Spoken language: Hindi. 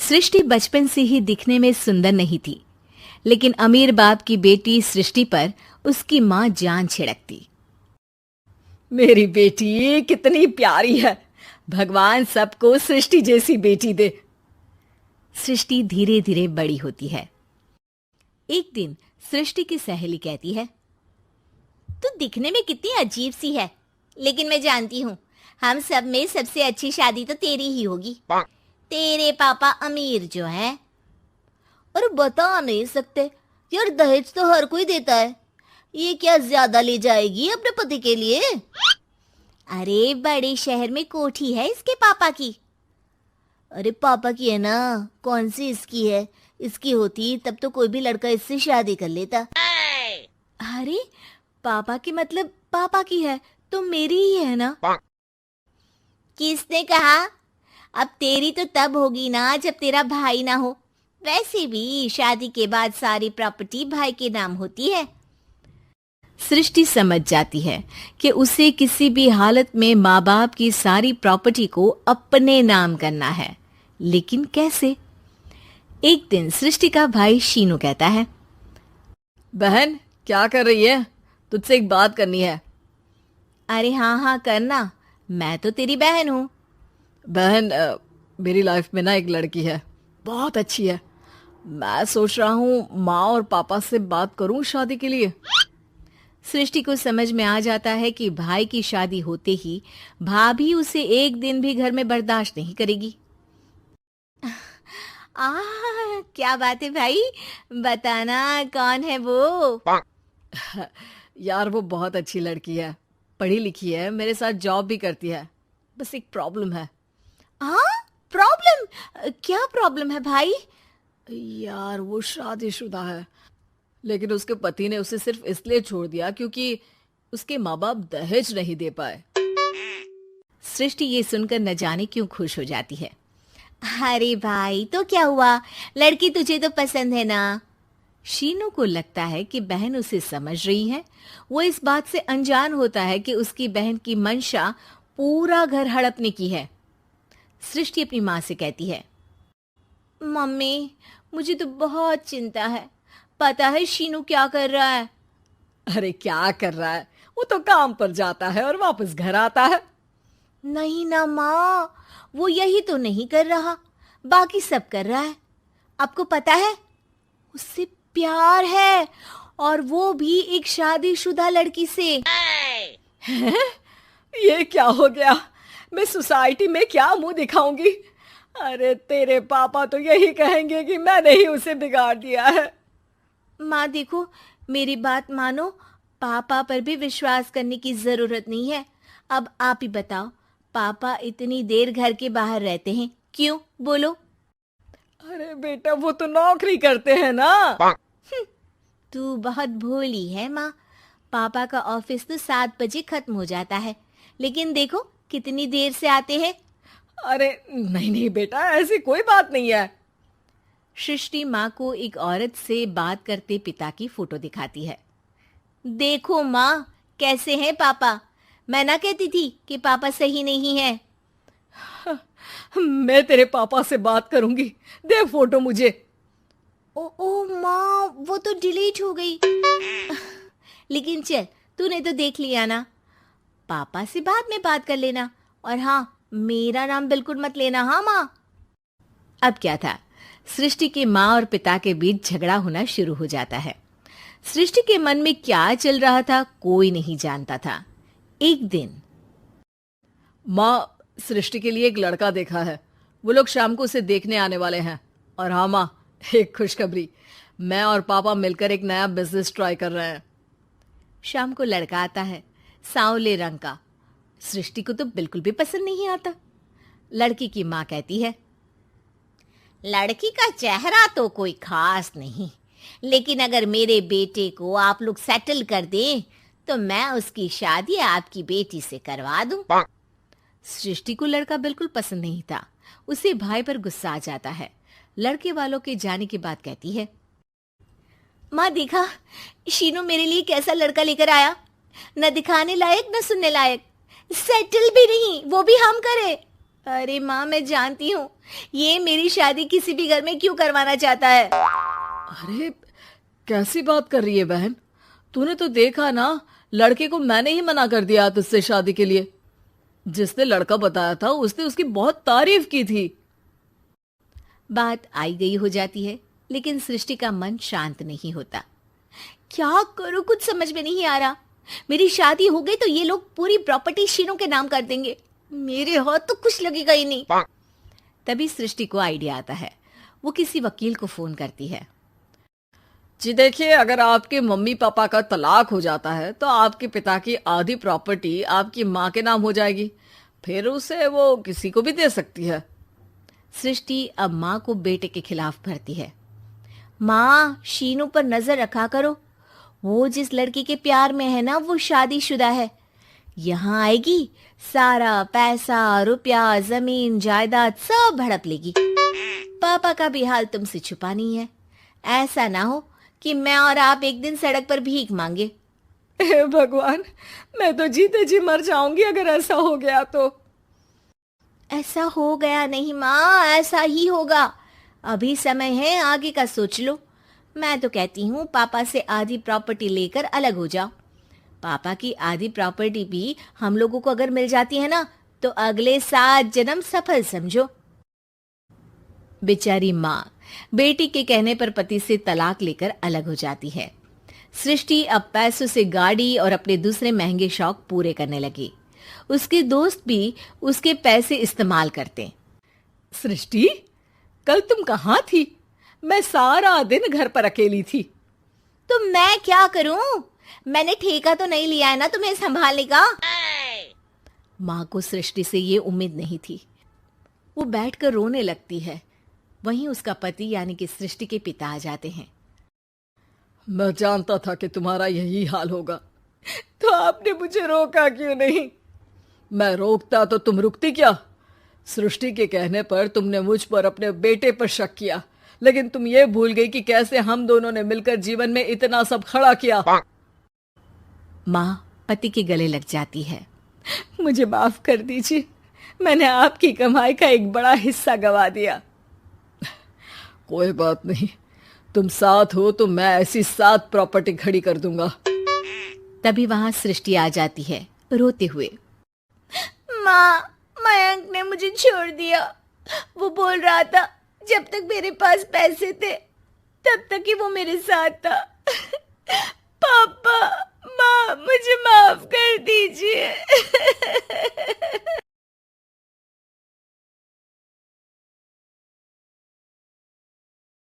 सृष्टि बचपन से ही दिखने में सुंदर नहीं थी, लेकिन अमीर बाप की बेटी सृष्टि पर उसकी माँ जान छिड़कती। मेरी बेटी कितनी प्यारी है, भगवान सबको सृष्टि जैसी बेटी दे। सृष्टि धीरे धीरे बड़ी होती है। एक दिन सृष्टि की सहेली कहती है, तू दिखने में कितनी अजीब सी है, लेकिन मैं जानती हूँ हम सब में सबसे अच्छी शादी तो तेरी ही होगी। तेरे पापा अमीर जो है। और बता नहीं सकते यार, दहेज तो हर कोई देता है, ये क्या ज्यादा ले जाएगी अपने पति के लिए? अरे बड़े शहर में कोठी है इसके पापा की। अरे पापा की है ना, कौन सी इसकी है? इसकी होती तब तो कोई भी लड़का इससे शादी कर लेता। अरे पापा की मतलब पापा की है तो मेरी ही है ना? किसने कहा? अब तेरी तो तब होगी ना जब तेरा भाई ना हो। वैसे भी शादी के बाद सारी प्रॉपर्टी भाई के नाम होती है। सृष्टि समझ जाती है कि उसे किसी भी हालत में माँ बाप की सारी प्रॉपर्टी को अपने नाम करना है, लेकिन कैसे? एक दिन सृष्टि का भाई शीनू कहता है, बहन क्या कर रही है? तुझसे एक बात करनी है। अरे हाँ हाँ करना, मैं तो तेरी बहन हूँ। बहन मेरी लाइफ में ना एक लड़की है, बहुत अच्छी है। मैं सोच रहा हूँ माँ और पापा से बात करूँ शादी के लिए। सृष्टि को समझ में आ जाता है कि भाई की शादी होते ही भाभी उसे एक दिन भी घर में बर्दाश्त नहीं करेगी। क्या बात है भाई, बताना कौन है वो? यार वो बहुत अच्छी लड़की है, पढ़ी लिखी है, मेरे साथ जॉब भी करती है। बस एक प्रॉब्लम है। प्रॉब्लम? क्या प्रॉब्लम है भाई? यार वो शादीशुदा है, लेकिन उसके पति ने उसे सिर्फ इसलिए छोड़ दिया क्योंकि उसके माँ बाप दहेज नहीं दे पाए। सृष्टि ये सुनकर न जाने क्यों खुश हो जाती है। अरे भाई तो क्या हुआ, लड़की तुझे तो पसंद है ना? शीनू को लगता है कि बहन उसे समझ रही है। वो इस बात से अनजान होता है कि उसकी बहन की मंशा पूरा घर हड़पने की है। सृष्टि अपनी माँ से कहती है, मम्मी मुझे तो बहुत चिंता है, पता है शीनू क्या कर रहा है? अरे क्या कर रहा है, वो तो काम पर जाता है और वापस घर आता है। नहीं ना माँ, वो यही तो नहीं कर रहा, बाकी सब कर रहा है। आपको पता है उससे प्यार है, और वो भी एक शादीशुदा लड़की से। ये क्या हो गया, मैं सोसाइटी में क्या मुंह दिखाऊंगी? अरे तेरे पापा तो यही कहेंगे कि मैंने ही उसे बिगाड़ दिया है। माँ देखो, मेरी बात मानो, पापा पर भी विश्वास करने की जरूरत नहीं है। अब आप ही बताओ, पापा इतनी देर घर के बाहर रहते हैं क्यों, बोलो? अरे बेटा वो तो नौकरी करते हैं ना। तू बहुत भोली है माँ, पापा का ऑफिस तो 7 बजे खत्म हो जाता है, लेकिन देखो कितनी देर से आते हैं। अरे नहीं नहीं बेटा, ऐसी कोई बात नहीं है। सृष्टि माँ को एक औरत से बात करते पिता की फोटो दिखाती है। देखो माँ कैसे हैं पापा, मैं ना कहती थी कि पापा सही नहीं है। मैं तेरे पापा से बात करूंगी, दे फोटो मुझे। ओ माँ, वो तो डिलीट हो गई। लेकिन चल, तूने तो देख लिया ना, पापा से बाद में बात कर लेना, और हाँ मेरा नाम बिल्कुल मत लेना। हाँ माँ। अब क्या था, सृष्टि के माँ और पिता के बीच झगड़ा होना शुरू हो जाता है। सृष्टि के मन में क्या चल रहा था कोई नहीं जानता था। एक दिन, माँ सृष्टि के लिए एक लड़का देखा है, वो लोग शाम को उसे देखने आने वाले हैं। और हाँ माँ, एक खुशखबरी, मैं और पापा मिलकर एक नया बिजनेस ट्राई कर रहे हैं। शाम को लड़का आता है, सांवले रंग का। सृष्टि को तो बिल्कुल भी पसंद नहीं आता। लड़की की माँ कहती है, लड़की का चेहरा तो कोई खास नहीं, लेकिन अगर मेरे बेटे को आप लोग सेटल कर दें तो मैं उसकी शादी आपकी बेटी से करवा दूं। सृष्टि को लड़का बिल्कुल पसंद नहीं था। उसे भाई पर गुस्सा आ जाता है। लड़के वालों के जाने के बाद कहती है, माँ देखा शीनू मेरे लिए कैसा लड़का लेकर आया, न दिखाने लायक न सुनने लायक, सेटल भी नहीं, वो भी हम करे। अरे माँ, मैं जानती हूँ ये मेरी शादी किसी भी घर में क्यों करवाना चाहता है। अरे कैसी बात कर रही है बहन? तूने तो देखा ना, लड़के को मैंने ही मना कर दिया तुझसे शादी के लिए। जिसने लड़का बताया था उसने उसकी बहुत तारीफ की थी। बात आई गई हो जाती है, लेकिन सृष्टि का मन शांत नहीं होता। क्या करूं, कुछ समझ में नहीं आ रहा। मेरी शादी हो गई तो ये लोग पूरी प्रॉपर्टी शीनू के नाम कर देंगे, मेरे हाथ तो कुछ लगेगा ही नहीं। तभी सृष्टि को आइडिया आता है। वो किसी वकील को फोन करती है। जी देखिए, अगर आपके मम्मी पापा का तलाक हो जाता है तो आपके पिता की आधी प्रॉपर्टी आपकी माँ के नाम हो जाएगी, फिर उसे वो किसी को भी दे सकती है। सृष्टि अब माँ को बेटे के खिलाफ भरती है। माँ, शीनू पर नजर रखा करो, वो जिस लड़की के प्यार में है ना वो शादीशुदा है। यहाँ आएगी, सारा पैसा रुपया जमीन जायदाद सब हड़प लेगी। पापा का भी हाल तुमसे छुपा नहीं है। ऐसा ना हो कि मैं और आप एक दिन सड़क पर भीख मांगे। हे भगवान, मैं तो जीते जी मर जाऊंगी अगर ऐसा हो गया तो। ऐसा हो गया नहीं माँ, ऐसा ही होगा। अभी समय है, आगे का सोच लो। मैं तो कहती हूँ पापा से आधी प्रॉपर्टी लेकर अलग हो जाओ। पापा की आधी प्रॉपर्टी भी हम लोगों को अगर मिल जाती है ना तो अगले 7 जन्म सफल समझो। बेचारी माँ बेटी के कहने पर पति से तलाक लेकर अलग हो जाती है। सृष्टि अब पैसों से गाड़ी और अपने दूसरे महंगे शौक पूरे करने लगी। उसके दोस्त भी उसके पैसे इस्तेमाल करते। सृष्टि, कल तुम कहाँ थी? मैं सारा दिन घर पर अकेली थी। तो मैं क्या करूं? मैंने ठेका तो नहीं लिया है ना तुम्हें संभालने का। माँ को सृष्टि से ये उम्मीद नहीं थी। वो बैठकर रोने लगती है। वहीं उसका पति यानी कि सृष्टि के पिता आ जाते हैं। मैं जानता था कि तुम्हारा यही हाल होगा, तो आपने मुझे रोका क्यों नहीं? मैं रोकता तो तुम रुकती क्या? सृष्टि के कहने पर तुमने मुझ पर अपने बेटे पर शक किया, लेकिन तुम ये भूल गई कि कैसे हम दोनों ने मिलकर जीवन में इतना सब खड़ा किया। माँ पति के गले लग जाती है। मुझे माफ कर दीजिए, मैंने आपकी कमाई का एक बड़ा हिस्सा गवा दिया। कोई बात नहीं, तुम साथ हो तो मैं ऐसी 7 प्रॉपर्टी खड़ी कर दूंगा। तभी वहां सृष्टि आ जाती है रोते हुए। माँ, मयंक ने मुझे छोड़ दिया। वो बोल रहा था जब तक मेरे पास पैसे थे तब तक ही वो मेरे साथ था। पापा, माँ, मुझे माफ कर दीजिए।